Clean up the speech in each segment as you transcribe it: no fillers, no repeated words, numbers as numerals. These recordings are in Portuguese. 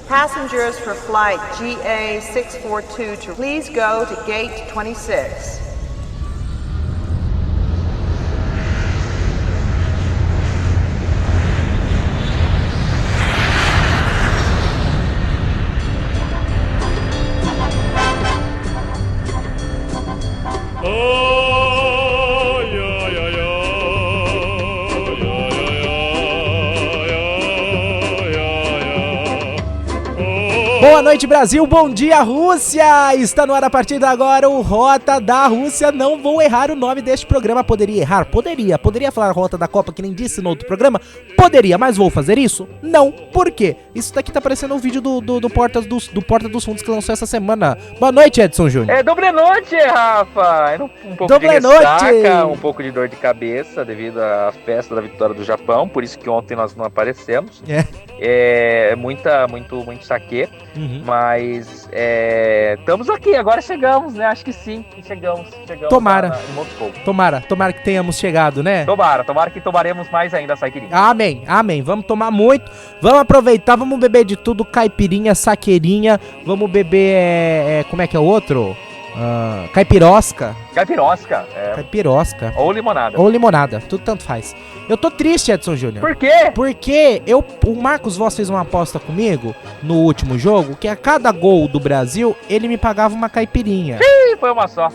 Passengers for flight GA642 please go to gate 26. Boa noite, Brasil, bom dia, Rússia! Está no ar a partir de agora o Rota da Rússia. Não vou errar o nome deste programa. Poderia errar? Poderia falar Rota da Copa, que nem disse no outro programa? Poderia, mas vou fazer isso? Não. Por quê? Isso daqui tá parecendo um vídeo do Porta dos Fundos que lançou essa semana. Boa noite, Edson Júnior. É doble noite, Rafa! Um pouco doble de ressaca, noite. Um pouco de dor de cabeça devido à festa da vitória do Japão, por isso que ontem nós não aparecemos. É muito saque. Uhum. Mas estamos aqui, agora chegamos, né? Acho que sim, chegamos. Tomara. Em Moscou. Tomara que tenhamos chegado, né? Tomara que tomaremos mais ainda a saiquirinha. Amém. Vamos tomar muito, vamos aproveitar, vamos beber de tudo, caipirinha, saqueirinha, vamos beber, como é que é o outro? Caipirosca. Caipirosca. Ou limonada. Tudo tanto faz. Eu tô triste, Edson Júnior. Por quê? Porque o Marcos Voss fez uma aposta comigo no último jogo, que a cada gol do Brasil, ele me pagava uma caipirinha. Ih, foi uma só.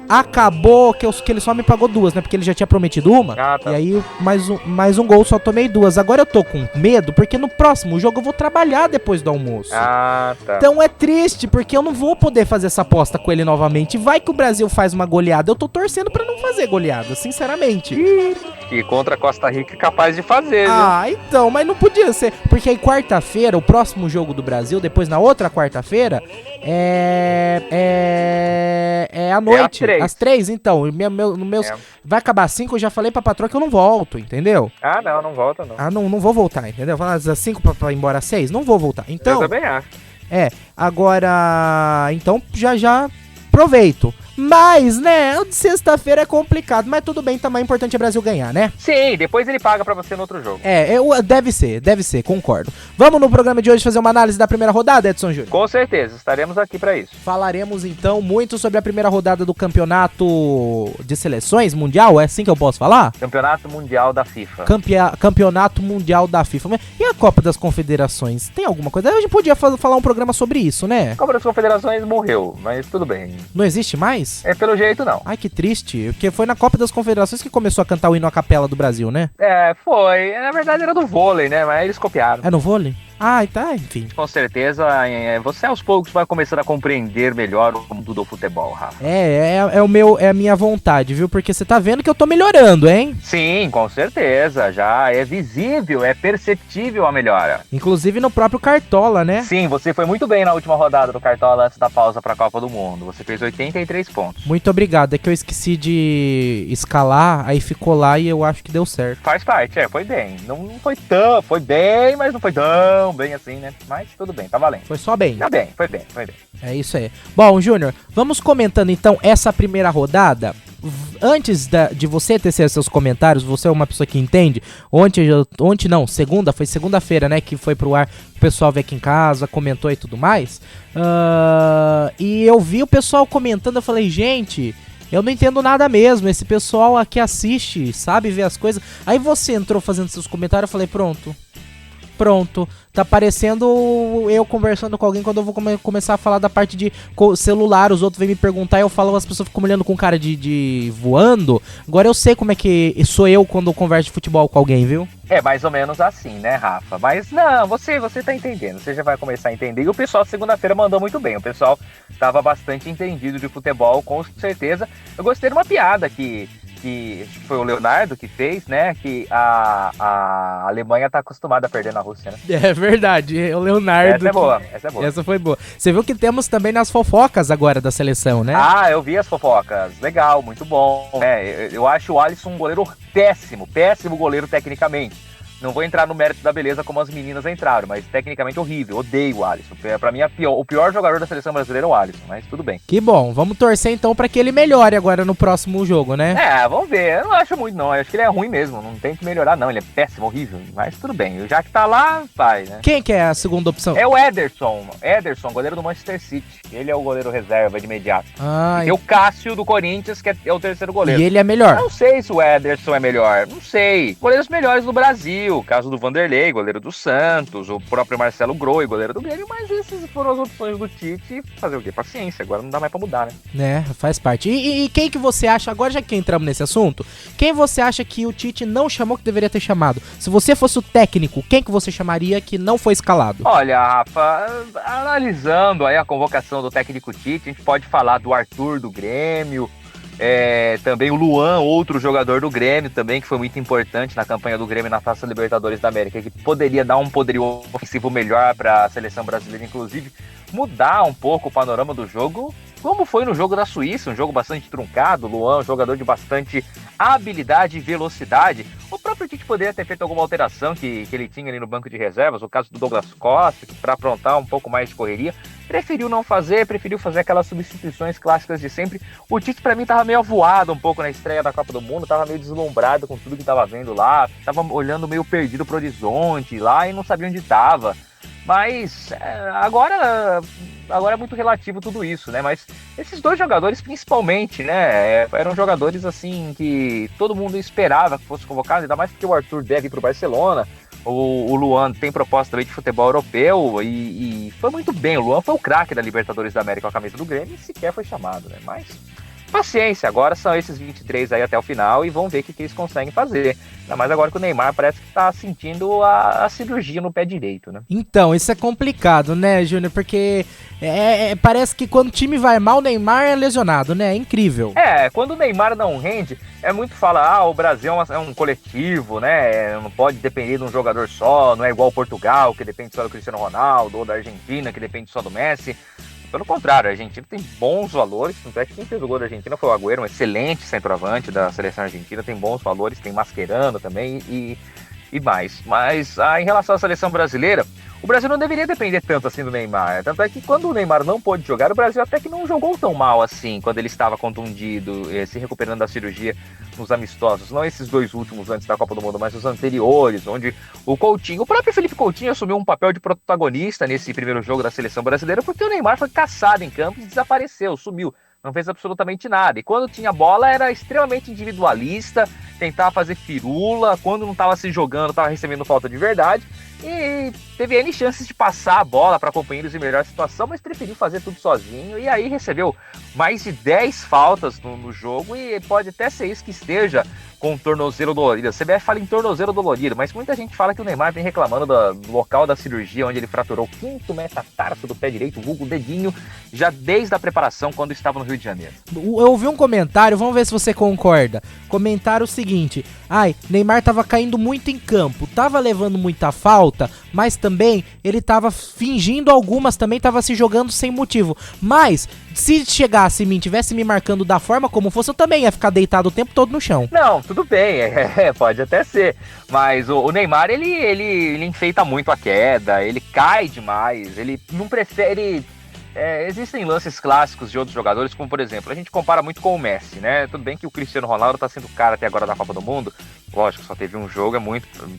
Acabou que ele só me pagou duas, né? Porque ele já tinha prometido uma. Ah, tá. E aí, mais um gol, só tomei duas. Agora eu tô com medo, porque no próximo jogo eu vou trabalhar depois do almoço. Ah, tá. Então é triste, porque eu não vou poder fazer essa aposta com ele novamente. Vai que o Brasil faz uma goleada. Eu tô torcendo pra não fazer goleada, sinceramente. E contra a Costa Rica é capaz de fazer, Ah, então, mas não podia ser. Porque aí quarta-feira, o próximo jogo do Brasil, depois na outra quarta-feira, é à noite. Às 3, então. Vai acabar às 5, eu já falei pra patroa que eu não volto, entendeu? Ah, não volta não. Não vou voltar, entendeu? Falar às 5 pra ir embora às 6, não vou voltar. Então, eu também acho. Agora, então já aproveito. Mas, né, o de sexta-feira é complicado, mas tudo bem, também é importante o Brasil ganhar, né? Sim, depois ele paga pra você no outro jogo. Deve ser, concordo. Vamos no programa de hoje fazer uma análise da primeira rodada, Edson Júnior? Com certeza, estaremos aqui pra isso. Falaremos, então, muito sobre a primeira rodada do campeonato de seleções mundial, é assim que eu posso falar? Campeonato Mundial da FIFA. Campeonato Mundial da FIFA. E a Copa das Confederações? Tem alguma coisa? A gente podia falar um programa sobre isso, né? A Copa das Confederações morreu, mas tudo bem. Não existe mais? Pelo jeito não. Ai, que triste, porque foi na Copa das Confederações que começou a cantar o hino à capela do Brasil, né? Foi. Na verdade era do vôlei, né? Mas eles copiaram. É no vôlei? Ah, tá, enfim. Com certeza, você aos poucos vai começar a compreender melhor o mundo do futebol, Rafa. É a minha vontade, viu? Porque você tá vendo que eu tô melhorando, hein? Sim, com certeza. Já é visível, é perceptível a melhora. Inclusive no próprio Cartola, né? Sim, você foi muito bem na última rodada do Cartola antes da pausa pra Copa do Mundo. Você fez 83 pontos. Muito obrigado. É que eu esqueci de escalar, aí ficou lá e eu acho que deu certo. Faz parte, foi bem. Não foi tão, foi bem, mas não foi tão bem assim, né? Mas tudo bem, tá valendo. Foi só bem. Tá bem, foi bem. É isso aí. Bom, Júnior, vamos comentando então essa primeira rodada. Antes de você tecer seus comentários, você é uma pessoa que entende. Ontem não, foi segunda-feira, né? Que foi pro ar, o pessoal veio aqui em casa, comentou e tudo mais. E eu vi o pessoal comentando, eu falei, gente, eu não entendo nada mesmo. Esse pessoal aqui assiste, sabe ver as coisas. Aí você entrou fazendo seus comentários, eu falei, pronto, tá parecendo eu conversando com alguém quando eu vou começar a falar da parte de celular, os outros vêm me perguntar e eu falo, as pessoas ficam me olhando com cara de voando. Agora eu sei como é que sou eu quando eu converso de futebol com alguém, viu? É mais ou menos assim, né, Rafa? Mas não, você tá entendendo, você já vai começar a entender. E o pessoal segunda-feira mandou muito bem, o pessoal estava bastante entendido de futebol, com certeza. Eu gostei de uma piada que foi o Leonardo que fez, né? Que a Alemanha tá acostumada a perder na Rússia, né? É verdade, o Leonardo. Essa é boa. Essa foi boa. Você viu que temos também nas fofocas agora da seleção, né? Ah, eu vi as fofocas. Legal, muito bom. Eu acho o Alisson um goleiro péssimo goleiro tecnicamente. Não vou entrar no mérito da beleza como as meninas entraram, mas tecnicamente horrível. Odeio o Alisson. Pra mim, o pior jogador da seleção brasileira é o Alisson, mas tudo bem. Que bom, vamos torcer então pra que ele melhore agora no próximo jogo, né? Vamos ver. Eu não acho muito, não. Eu acho que ele é ruim mesmo. Não tem que melhorar, não. Ele é péssimo, horrível. Mas tudo bem. Já que tá lá, vai, né? Quem que é a segunda opção? É o Ederson. Ederson, goleiro do Manchester City. Ele é o goleiro reserva de imediato. Ah, e tem o Cássio do Corinthians, que é o terceiro goleiro. e ele é melhor? Não sei se o Ederson é melhor. Não sei. Goleiros melhores do Brasil. Caso do Vanderlei, goleiro do Santos. O próprio Marcelo Groi, goleiro do Grêmio. Mas essas foram as opções do Tite. Fazer o quê? Paciência. Agora não dá mais pra mudar, né? Né, faz parte. E quem que você acha, agora já que entramos nesse assunto, quem você acha que o Tite não chamou que deveria ter chamado? Se você fosse o técnico, quem que você chamaria que não foi escalado? Olha, Rafa, analisando aí a convocação do técnico Tite, a gente pode falar do Arthur do Grêmio, também o Luan, outro jogador do Grêmio também, que foi muito importante na campanha do Grêmio na Taça Libertadores da América, que poderia dar um poderio ofensivo melhor para a seleção brasileira, inclusive mudar um pouco o panorama do jogo, como foi no jogo da Suíça, um jogo bastante truncado. Luan, um jogador de bastante habilidade e velocidade. O próprio Tite poderia ter feito alguma alteração que ele tinha ali no banco de reservas, o caso do Douglas Costa, que para aprontar um pouco mais de correria, preferiu não fazer, preferiu fazer aquelas substituições clássicas de sempre. O Tite, para mim, tava meio avoado um pouco na estreia da Copa do Mundo, tava meio deslumbrado com tudo que tava vendo lá, tava olhando meio perdido pro horizonte lá e não sabia onde tava. Mas agora é muito relativo tudo isso, né? Mas esses dois jogadores, principalmente, né? Eram jogadores, assim, que todo mundo esperava que fosse convocado, ainda mais porque o Arthur deve ir pro Barcelona. O Luan tem proposta também de futebol europeu e foi muito bem. O Luan foi o craque da Libertadores da América com a camisa do Grêmio e sequer foi chamado, né? Mas paciência, agora são esses 23 aí até o final e vão ver o que eles conseguem fazer. Ainda mais agora que o Neymar parece que tá sentindo a cirurgia no pé direito, né? Então, isso é complicado, né, Júnior? Porque parece que quando o time vai mal, o Neymar é lesionado, né? É incrível. Quando o Neymar não rende, é muito falar, o Brasil é um coletivo, né? Não pode depender de um jogador só, não é igual Portugal, que depende só do Cristiano Ronaldo, ou da Argentina, que depende só do Messi. Pelo contrário, a Argentina tem bons valores, tanto é que quem fez o gol da Argentina foi o Agüero, um excelente centroavante da seleção argentina, tem bons valores, tem Mascherano também e mais. Mas em relação à seleção brasileira, o Brasil não deveria depender tanto assim do Neymar. Tanto é que quando o Neymar não pôde jogar, o Brasil até que não jogou tão mal assim, quando ele estava contundido, se recuperando da cirurgia nos amistosos. Não esses dois últimos antes da Copa do Mundo, mas os anteriores, onde o próprio Felipe Coutinho assumiu um papel de protagonista nesse primeiro jogo da seleção brasileira, porque o Neymar foi caçado em campo e desapareceu, sumiu. Não fez absolutamente nada. E quando tinha bola, era extremamente individualista, tentava fazer firula, quando não estava se jogando, estava recebendo falta de verdade. E teve N chances de passar a bola para companheiros em melhor situação, mas preferiu fazer tudo sozinho. E aí recebeu mais de 10 faltas no jogo e pode até ser isso que esteja com o tornozelo dolorido. A CBF fala em tornozelo dolorido, mas muita gente fala que o Neymar vem reclamando do local da cirurgia, onde ele fraturou o 5º metatarso do pé direito, o vulgo dedinho, já desde a preparação, quando estava no Rio de Janeiro. Eu ouvi um comentário, vamos ver se você concorda. Comentário o seguinte: Neymar tava caindo muito em campo, tava levando muita falta, mas também ele tava fingindo algumas, também tava se jogando sem motivo. Mas, se chegasse em mim, tivesse me marcando da forma como fosse, eu também ia ficar deitado o tempo todo no chão. Não, tudo bem, pode até ser. Mas o Neymar, ele enfeita muito a queda, ele cai demais, ele não prefere... existem lances clássicos de outros jogadores, como por exemplo, a gente compara muito com o Messi, né? Tudo bem que o Cristiano Ronaldo tá sendo o cara até agora da Copa do Mundo, lógico, só teve um jogo,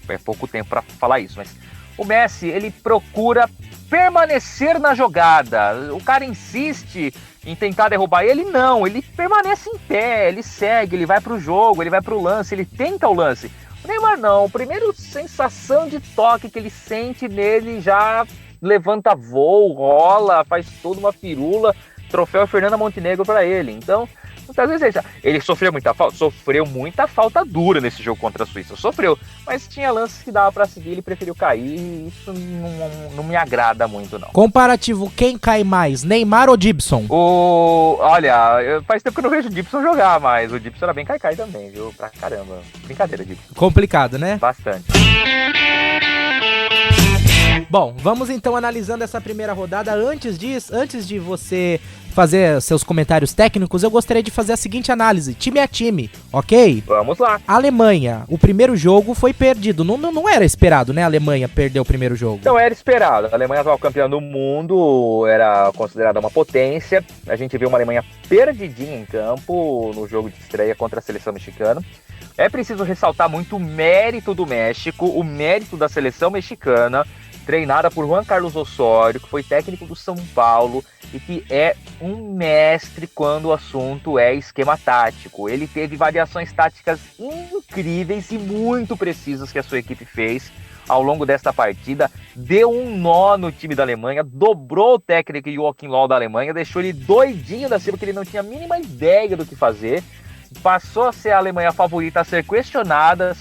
é pouco tempo pra falar isso, mas o Messi, ele procura permanecer na jogada, o cara insiste em tentar derrubar ele, não, ele permanece em pé, ele segue, ele vai pro jogo, ele vai pro lance, ele tenta o lance. O Neymar não, a primeira sensação de toque que ele sente nele já levanta voo, rola, faz toda uma firula, troféu Fernanda Montenegro para ele. Então, muitas vezes ele sofreu muita falta dura nesse jogo contra a Suíça, sofreu, mas tinha lances que dava para seguir, ele preferiu cair e isso não me agrada muito, não. Comparativo, quem cai mais, Neymar ou Gibson? Olha, faz tempo que eu não vejo o Gibson jogar, mas o Gibson era bem cai também, viu? Pra caramba. Brincadeira, Gibson. Complicado, né? Bastante. Bom, vamos então analisando essa primeira rodada. Antes de você fazer seus comentários técnicos, eu gostaria de fazer a seguinte análise, time a time, ok? Vamos lá. Alemanha, o primeiro jogo foi perdido, não era esperado, né, a Alemanha perder o primeiro jogo. Não era esperado, a Alemanha atual campeã do mundo, era considerada uma potência, a gente viu uma Alemanha perdidinha em campo no jogo de estreia contra a seleção mexicana. É preciso ressaltar muito o mérito do México, o mérito da seleção mexicana, treinada por Juan Carlos Osorio, que foi técnico do São Paulo e que é um mestre quando o assunto é esquema tático. Ele teve variações táticas incríveis e muito precisas que a sua equipe fez ao longo desta partida, deu um nó no time da Alemanha, dobrou o técnico Joachim Löw da Alemanha, deixou ele doidinho da cima, porque ele não tinha a mínima ideia do que fazer. Passou a ser a Alemanha favorita a ser questionada,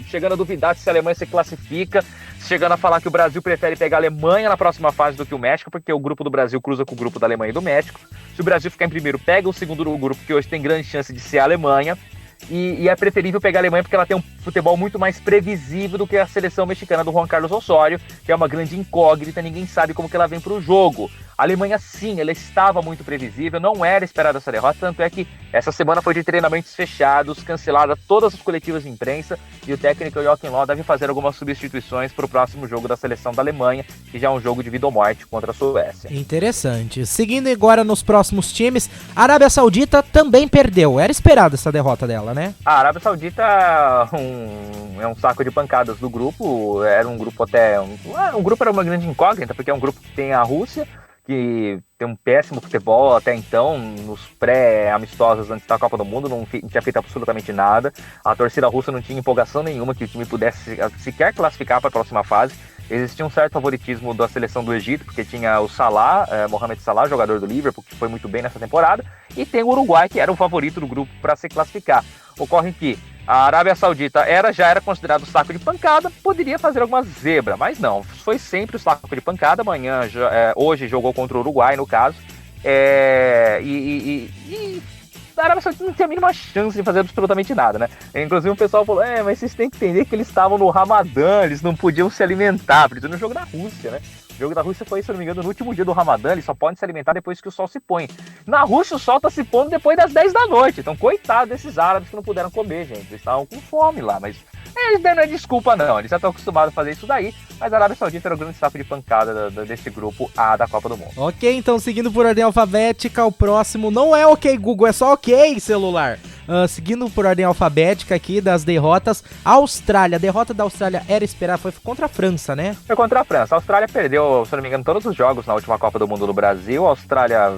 chegando a duvidar se a Alemanha se classifica, chegando a falar que o Brasil prefere pegar a Alemanha na próxima fase do que o México, porque o grupo do Brasil cruza com o grupo da Alemanha e do México. Se o Brasil ficar em primeiro, pega o segundo grupo, que hoje tem grande chance de ser a Alemanha. E é preferível pegar a Alemanha porque ela tem um futebol muito mais previsível do que a seleção mexicana do Juan Carlos Osorio, que é uma grande incógnita, ninguém sabe como que ela vem para o jogo. A Alemanha, sim, ela estava muito previsível, não era esperada essa derrota, tanto é que essa semana foi de treinamentos fechados, cancelada todas as coletivas de imprensa, e o técnico Joachim Löw deve fazer algumas substituições para o próximo jogo da seleção da Alemanha, que já é um jogo de vida ou morte contra a Suécia. Interessante. Seguindo agora nos próximos times, a Arábia Saudita também perdeu. Era esperada essa derrota dela, né? A Arábia Saudita é um saco de pancadas do grupo, era um grupo até... Um grupo era uma grande incógnita, porque é um grupo que tem a Rússia, que tem um péssimo futebol até então, nos pré-amistosos antes da Copa do Mundo, não tinha feito absolutamente nada. A torcida russa não tinha empolgação nenhuma que o time pudesse sequer classificar para a próxima fase. Existia um certo favoritismo da seleção do Egito, porque tinha o Salah, Mohamed Salah, jogador do Liverpool, que foi muito bem nessa temporada, e tem o Uruguai, que era o favorito do grupo para se classificar. Ocorre que a Arábia Saudita já era considerado saco de pancada, poderia fazer alguma zebra, mas não, foi sempre o saco de pancada. Hoje jogou contra o Uruguai, no caso, a Arábia Saudita não tinha a mínima chance de fazer absolutamente nada, né? Inclusive o pessoal falou, mas vocês têm que entender que eles estavam no Ramadã, eles não podiam se alimentar, por isso no jogo da Rússia, né? O jogo da Rússia foi, se não me engano, no último dia do Ramadã, eles só podem se alimentar depois que o sol se põe. Na Rússia o sol tá se pondo depois das 10 da noite, então coitado desses árabes que não puderam comer, gente, eles estavam com fome lá, mas eles não é desculpa não, eles já estão acostumados a fazer isso daí, mas a Arábia Saudita era o grande saco de pancada desse grupo A da Copa do Mundo. Ok, então seguindo por ordem alfabética, o próximo não é ok Google, é só ok celular. Seguindo por ordem alfabética aqui das derrotas, Austrália, a derrota da Austrália era esperada, foi contra a França, né? Foi contra a França, a Austrália perdeu, se não me engano, todos os jogos na última Copa do Mundo no Brasil. A Austrália,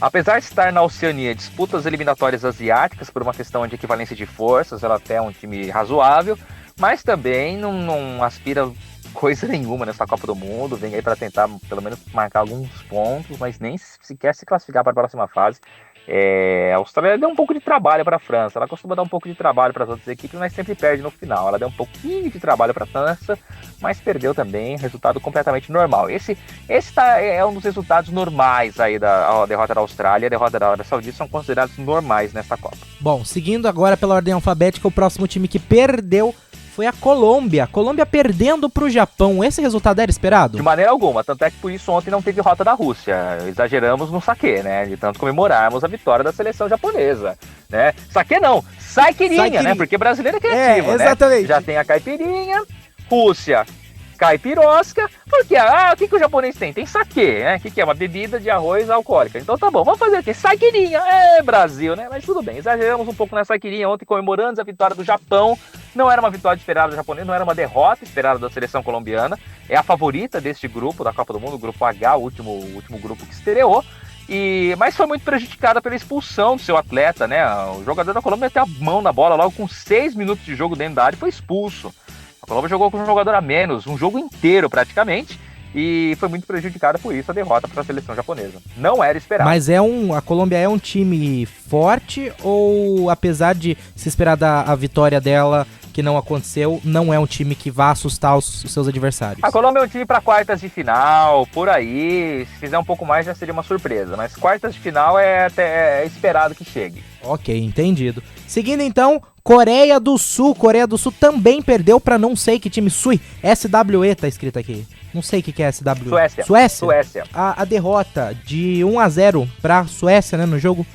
apesar de estar na Oceania, disputa as eliminatórias asiáticas por uma questão de equivalência de forças, ela até é um time razoável, mas também não aspira coisa nenhuma nessa Copa do Mundo, vem aí para tentar pelo menos marcar alguns pontos, mas nem sequer se classificar para a próxima fase. A Austrália deu um pouco de trabalho para a França, ela costuma dar um pouco de trabalho para as outras equipes, mas sempre perde no final. Ela deu um pouquinho de trabalho para a França, mas perdeu também, resultado completamente normal. Esse é um dos resultados normais aí da derrota da Austrália e a derrota da Arábia Saudita são considerados normais nesta Copa. Bom, seguindo agora pela ordem alfabética, o próximo time que perdeu foi a Colômbia. Colômbia perdendo pro Japão. Esse resultado era esperado? De maneira alguma, tanto é que por isso ontem não teve rota da Rússia. Exageramos no saque, né? De tanto comemorarmos a vitória da seleção japonesa, né? Saque não, saiquirinha, né? Porque brasileiro é criativo, exatamente. Né? Já tem a caipirinha, Rússia, caipirosca, porque o que o japonês tem? Tem saquê, né? Que é uma bebida de arroz alcoólica. Então tá bom, vamos fazer o quê? Saiquirinha, Brasil, né? Mas tudo bem, exageramos um pouco na saiquirinha ontem, comemorando a vitória do Japão. Não era uma vitória esperada do japonês, não era uma derrota esperada da seleção colombiana. É a favorita deste grupo, da Copa do Mundo, o grupo H, o último grupo que estreou. Mas foi muito prejudicada pela expulsão do seu atleta, né? O jogador da Colômbia meteu a mão na bola logo com 6 minutos de jogo dentro da área e foi expulso. A Colômbia jogou com um jogador a menos, um jogo inteiro praticamente, e foi muito prejudicada por isso a derrota para a seleção japonesa. Não era esperado. Mas a Colômbia é um time forte ou, apesar de se esperar a vitória dela, que não aconteceu, não é um time que vá assustar os seus adversários? A Colômbia é um time para quartas de final, por aí, se fizer um pouco mais já seria uma surpresa, mas quartas de final é esperado que chegue. Ok, entendido. Seguindo então, Coreia do Sul também perdeu pra não sei que time. SWE tá escrito aqui. Não sei o que é SWE. Suécia. A derrota de 1-0 pra Suécia, né, no jogo.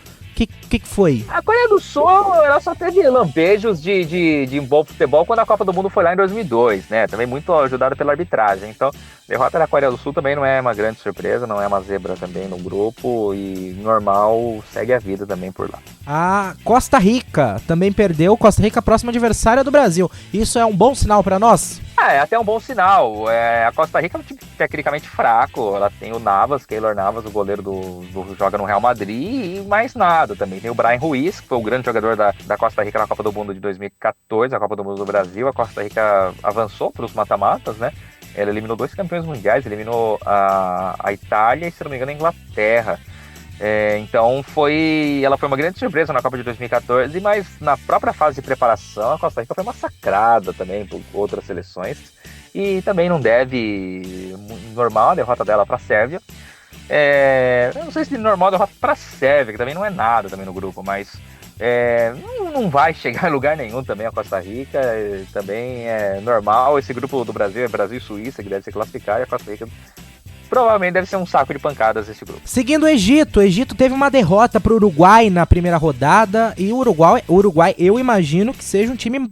Que foi? A Coreia do Sul, ela só teve lampejos de bom futebol quando a Copa do Mundo foi lá em 2002, né? Também muito ajudada pela arbitragem. Então, a derrota da Coreia do Sul também não é uma grande surpresa, não é uma zebra também no grupo e normal, segue a vida também por lá. A Costa Rica também perdeu. Costa Rica, próxima adversária do Brasil. Isso é um bom sinal pra nós? É até um bom sinal. A Costa Rica é um time tecnicamente fraco. Ela tem o Navas, Keylor Navas, o goleiro joga no Real Madrid, e mais nada também. Tem o Brian Ruiz, que foi o grande jogador da Costa Rica na Copa do Mundo de 2014, a Copa do Mundo do Brasil. A Costa Rica avançou para os mata-matas, né? Ela eliminou 2 campeões mundiais, eliminou a Itália e, se não me engano, a Inglaterra. Então ela foi uma grande surpresa na Copa de 2014, mas na própria fase de preparação a Costa Rica foi massacrada também por outras seleções e também não deve, normal a derrota dela para a Sérvia. Eu não sei se normal a derrota para a Sérvia, que também não é nada também no grupo, mas não vai chegar em lugar nenhum também a Costa Rica. Também é normal, esse grupo do Brasil é Brasil e Suíça que deve se classificar, e a Costa Rica provavelmente deve ser um saco de pancadas esse grupo. Seguindo o Egito teve uma derrota pro Uruguai na primeira rodada, e o Uruguai eu imagino que seja um time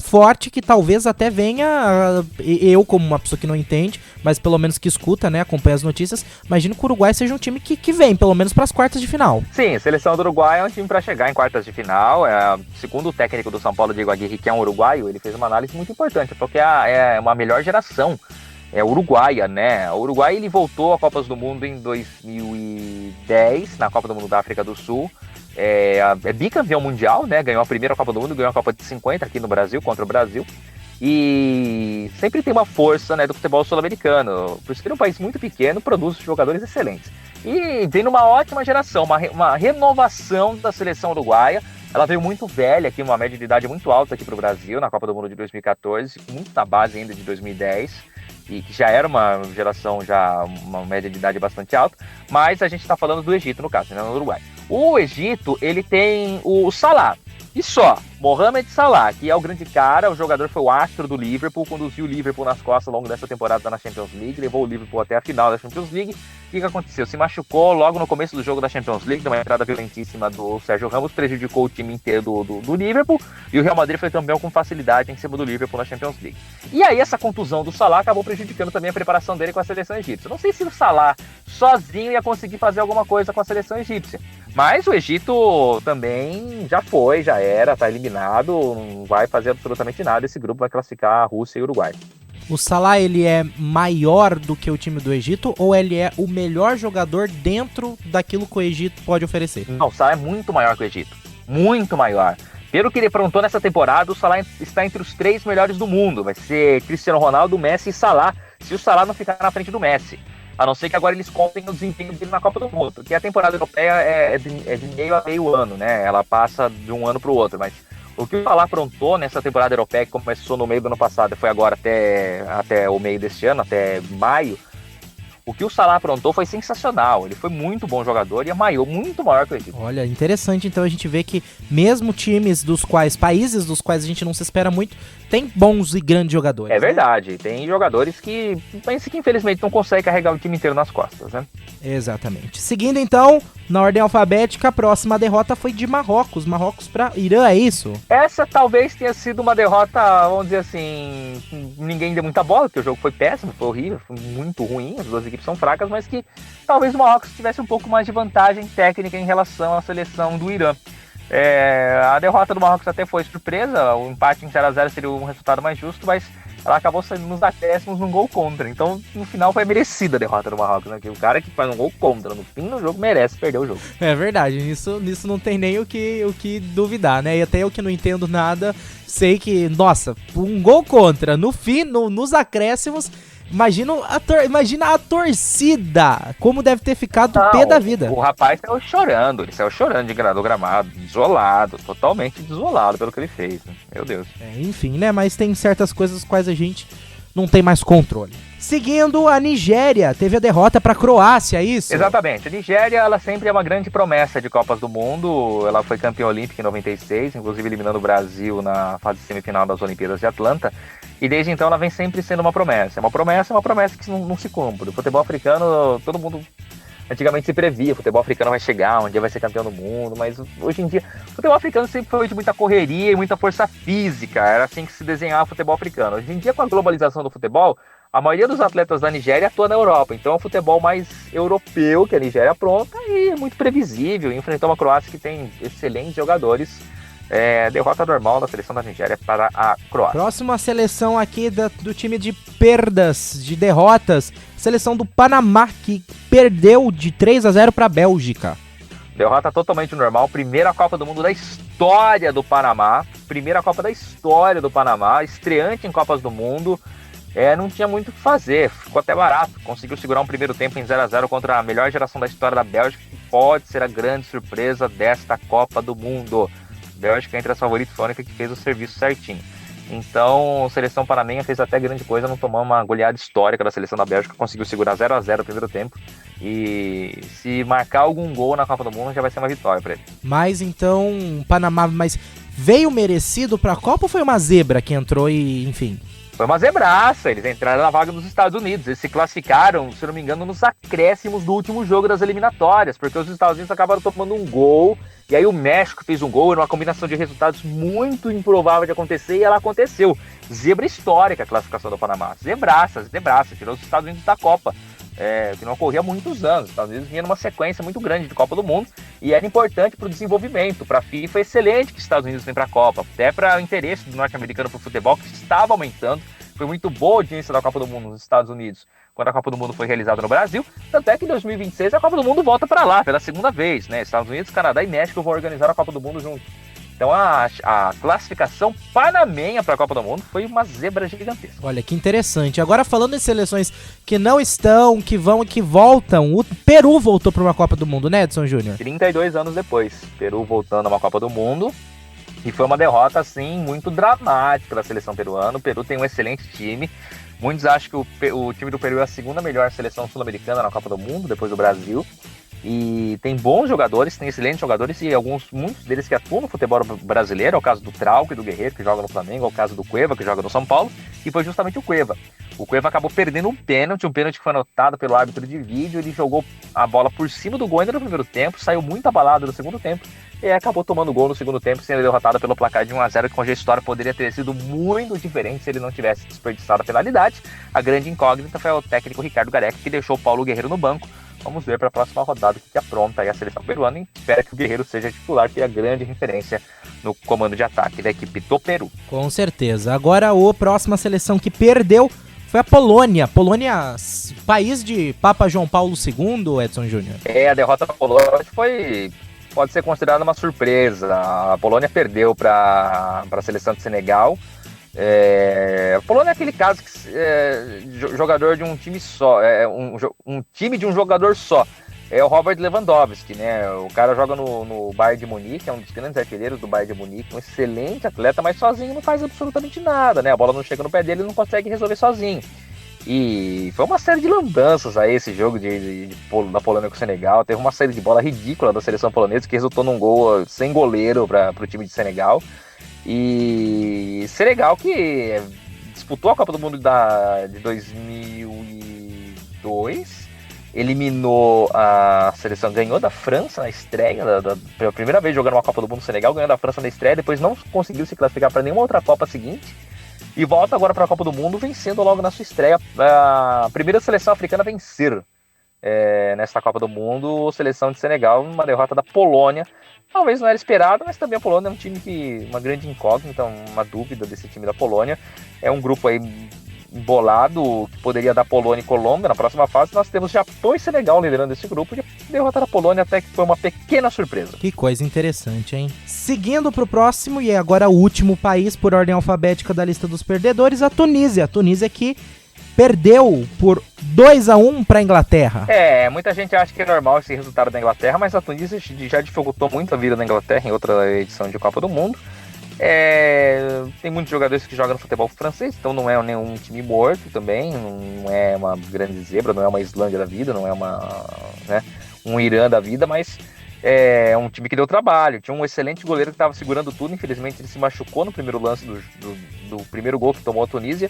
forte, que talvez até venha, eu como uma pessoa que não entende, mas pelo menos que escuta, né, acompanha as notícias, imagino que o Uruguai seja um time que vem, pelo menos para as quartas de final. Sim, a seleção do Uruguai é um time para chegar em quartas de final. Segundo o técnico do São Paulo, Diego Aguirre, que é um uruguaio, ele fez uma análise muito importante, porque é uma melhor geração uruguaia, né? O Uruguai, ele voltou a Copas do Mundo em 2010, na Copa do Mundo da África do Sul. É bicampeão mundial, né? Ganhou a primeira Copa do Mundo, ganhou a Copa de 50 aqui no Brasil, contra o Brasil. E sempre tem uma força, né, do futebol sul-americano. Por isso que é um país muito pequeno, produz jogadores excelentes. E vem numa ótima geração, uma renovação da seleção uruguaia. Ela veio muito velha aqui, uma média de idade muito alta aqui para o Brasil, na Copa do Mundo de 2014, muito na base ainda de 2010. E que já era uma geração, já uma média de idade bastante alta, mas a gente está falando do Egito, no caso, né, no Uruguai. O Egito, ele tem o Salah, e só, Mohamed Salah, que é o grande cara, o jogador foi o astro do Liverpool, conduziu o Liverpool nas costas ao longo dessa temporada na Champions League, levou o Liverpool até a final da Champions League. O que aconteceu? Se machucou logo no começo do jogo da Champions League, numa entrada violentíssima do Sérgio Ramos, prejudicou o time inteiro do Liverpool, e o Real Madrid foi campeão com facilidade em cima do Liverpool na Champions League. E aí essa contusão do Salah acabou prejudicando também a preparação dele com a seleção egípcia. Não sei se o Salah sozinho ia conseguir fazer alguma coisa com a seleção egípcia, mas o Egito também já era, tá eliminado, não vai fazer absolutamente nada. Esse grupo vai classificar a Rússia e o Uruguai. O Salah, ele é maior do que o time do Egito, ou ele é o melhor jogador dentro daquilo que o Egito pode oferecer? Não, o Salah é muito maior que o Egito. Muito maior. Pelo que ele aprontou nessa temporada, o Salah está entre os 3 melhores do mundo. Vai ser Cristiano Ronaldo, Messi e Salah, se o Salah não ficar na frente do Messi. A não ser que agora eles contem o desempenho dele na Copa do Mundo, porque a temporada europeia é de meio a meio ano, né? Ela passa de um ano para o outro, mas o que o Salah aprontou nessa temporada europeia, que começou no meio do ano passado, foi agora até o meio deste ano, até maio, o que o Salah aprontou foi sensacional. Ele foi muito bom jogador e é muito maior que o Egito. Olha, interessante, então a gente vê que mesmo países dos quais a gente não se espera muito, tem bons e grandes jogadores. É verdade, né? Tem jogadores que pensam que infelizmente não conseguem carregar o time inteiro nas costas, né? Exatamente. Seguindo então, na ordem alfabética, a próxima derrota foi de Marrocos para Irã, é isso? Essa talvez tenha sido uma derrota, vamos dizer assim, ninguém deu muita bola, porque o jogo foi péssimo, foi horrível, foi muito ruim, as duas equipes são fracas, mas que talvez o Marrocos tivesse um pouco mais de vantagem técnica em relação à seleção do Irã. A derrota do Marrocos até foi surpresa, o empate em 0-0 seria um resultado mais justo, mas ela acabou saindo nos acréscimos num gol contra. Então, no final, foi merecida a derrota do Marrocos, né? Que o cara que faz um gol contra no fim do jogo merece perder o jogo. É verdade, nisso não tem nem o que duvidar, né? E até eu que não entendo nada, sei que, nossa, um gol contra no fim, nos acréscimos. Imagina a torcida, como deve ter ficado o pé da vida. O rapaz saiu chorando do gramado, desolado, totalmente desolado pelo que ele fez, né? Meu Deus. Enfim, né, mas tem certas coisas quais a gente não tem mais controle. Seguindo, a Nigéria teve a derrota para a Croácia, isso? Exatamente. A Nigéria, ela sempre é uma grande promessa de Copas do Mundo. Ela foi campeã olímpica em 96, inclusive eliminando o Brasil na fase semifinal das Olimpíadas de Atlanta. E desde então ela vem sempre sendo uma promessa. Uma promessa que não se cumpre. O futebol africano, todo mundo antigamente se previa, o futebol africano vai chegar, um dia vai ser campeão do mundo, mas hoje em dia o futebol africano sempre foi de muita correria e muita força física, era assim que se desenhava o futebol africano. Hoje em dia, com a globalização do futebol, a maioria dos atletas da Nigéria atua na Europa, então é um futebol mais europeu que a Nigéria apronta e é muito previsível. Enfrentou uma Croácia que tem excelentes jogadores. Derrota normal da seleção da Nigéria para a Croácia. Próxima seleção aqui do time de perdas, de derrotas, seleção do Panamá, que perdeu de 3-0 para a Bélgica. Derrota totalmente normal, primeira Copa do Mundo da história do Panamá, estreante em Copas do Mundo. Não tinha muito o que fazer, ficou até barato, conseguiu segurar um primeiro tempo em 0-0 contra a melhor geração da história da Bélgica, que pode ser a grande surpresa desta Copa do Mundo. Bélgica, entre as favoritas, foi a única que fez o serviço certinho. Então, a seleção panamenha fez até grande coisa, não tomou uma goleada histórica da seleção da Bélgica, conseguiu segurar 0-0 no primeiro tempo. E se marcar algum gol na Copa do Mundo, já vai ser uma vitória para ele. Mas então, Panamá, veio merecido para a Copa ou foi uma zebra que entrou e, enfim? Foi uma zebraça, eles entraram na vaga dos Estados Unidos, eles se classificaram, se não me engano, nos acréscimos do último jogo das eliminatórias, porque os Estados Unidos acabaram tomando um gol, e aí o México fez um gol, era uma combinação de resultados muito improvável de acontecer, e ela aconteceu. Zebra histórica a classificação do Panamá, zebraça, tirou os Estados Unidos da Copa, que não ocorria há muitos anos. Os Estados Unidos vinha numa sequência muito grande de Copa do Mundo, e era importante para o desenvolvimento, para a FIFA é excelente que os Estados Unidos vêm para a Copa, até para o interesse do norte-americano para o futebol, que estava aumentando. Foi muito boa a audiência da Copa do Mundo nos Estados Unidos quando a Copa do Mundo foi realizada no Brasil, tanto é que em 2026 a Copa do Mundo volta para lá pela segunda vez, né? Estados Unidos, Canadá e México vão organizar a Copa do Mundo juntos. Então a classificação panamenha para a Copa do Mundo foi uma zebra gigantesca. Olha, que interessante. Agora falando em seleções que não estão, que vão e que voltam, o Peru voltou para uma Copa do Mundo, né, Edson Júnior? 32 anos depois, Peru voltando a uma Copa do Mundo. E foi uma derrota, assim, muito dramática da seleção peruana. O Peru tem um excelente time. Muitos acham que o time do Peru é a segunda melhor seleção sul-americana na Copa do Mundo, depois do Brasil. E tem bons jogadores, tem excelentes jogadores e muitos deles que atuam no futebol brasileiro. É o caso do Trauco e do Guerreiro, que joga no Flamengo. É o caso do Cueva, que joga no São Paulo. E foi justamente o Cueva. O Cueva acabou perdendo um pênalti que foi anotado pelo árbitro de vídeo. Ele jogou a bola por cima do gol ainda no primeiro tempo, saiu muito abalado no segundo tempo e acabou tomando gol no segundo tempo, sendo derrotado pelo placar de 1-0, que com a história poderia ter sido muito diferente se ele não tivesse desperdiçado a penalidade. A grande incógnita foi o técnico Ricardo Gareca, que deixou o Paulo Guerreiro no banco. Vamos ver para a próxima rodada o que apronta aí a seleção peruana, e espera que o Guerreiro seja titular, que é a grande referência no comando de ataque da equipe do Peru. Com certeza. Agora a próxima seleção que perdeu foi a Polônia. Polônia, país de Papa João Paulo II, Edson Júnior. A derrota da Polônia pode ser considerada uma surpresa. A Polônia perdeu para a seleção de Senegal. A Polônia é aquele caso que jogador de um time só, um time de um jogador só. É o Robert Lewandowski, né? O cara joga no Bayern de Munique, é um dos grandes artilheiros do Bayern de Munique, um excelente atleta, mas sozinho não faz absolutamente nada, né? A bola não chega no pé dele, ele não consegue resolver sozinho. E foi uma série de lambanças aí esse jogo da Polônia com o Senegal. Teve uma série de bola ridícula da seleção polonesa que resultou num gol sem goleiro para o time de Senegal. E Senegal que disputou a Copa do Mundo de 2002, eliminou a seleção, ganhou da França na estreia, pela primeira vez jogando uma Copa do Mundo, Senegal ganhou da França na estreia, depois não conseguiu se classificar para nenhuma outra Copa seguinte. E volta agora para a Copa do Mundo, vencendo logo na sua estreia. A primeira seleção africana a vencer nesta Copa do Mundo, a seleção de Senegal, uma derrota da Polônia. Talvez não era esperado, mas também a Polônia é um time uma grande incógnita, uma dúvida desse time da Polônia. É um grupo aí embolado que poderia dar Polônia e Colômbia na próxima fase. Nós temos Japão e Senegal liderando esse grupo, e derrotar a Polônia até que foi uma pequena surpresa. Que coisa interessante, hein? Seguindo pro próximo, e agora o último país por ordem alfabética da lista dos perdedores, a Tunísia. A Tunísia que perdeu por 2-1 para a Inglaterra. Muita gente acha que é normal esse resultado da Inglaterra, mas a Tunísia já dificultou muito a vida da Inglaterra em outra edição de Copa do Mundo. Tem muitos jogadores que jogam no futebol francês, então não é nenhum time morto também, não é uma grande zebra, não é uma Islândia da vida, não é um Irã da vida, mas é um time que deu trabalho. Tinha um excelente goleiro que estava segurando tudo, infelizmente ele se machucou no primeiro lance do primeiro gol que tomou a Tunísia.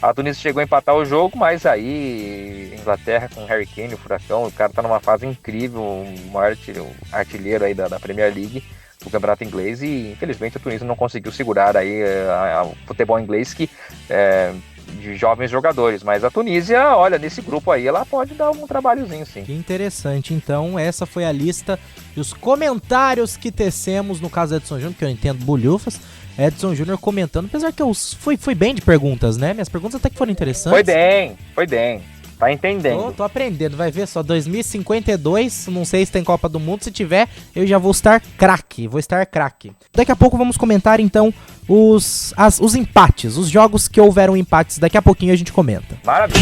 A Tunísia chegou a empatar o jogo, mas aí Inglaterra com o Harry Kane, o furacão, o cara tá numa fase incrível, o maior artilheiro aí da Premier League, do campeonato inglês, e infelizmente a Tunísia não conseguiu segurar aí o futebol inglês de jovens jogadores, mas a Tunísia, olha, nesse grupo aí, ela pode dar um trabalhozinho, sim. Que interessante, então essa foi a lista e os comentários que tecemos no caso do Edson Júnior, que eu entendo bulhufas, Edson Júnior comentando, apesar que eu fui bem de perguntas, né, minhas perguntas até que foram interessantes. Foi bem. Tá entendendo. Tô aprendendo, vai ver só, 2052, não sei se tem Copa do Mundo, se tiver, eu já vou estar craque. Daqui a pouco vamos comentar, então, os empates, os jogos que houveram empates, daqui a pouquinho a gente comenta. Maravilha.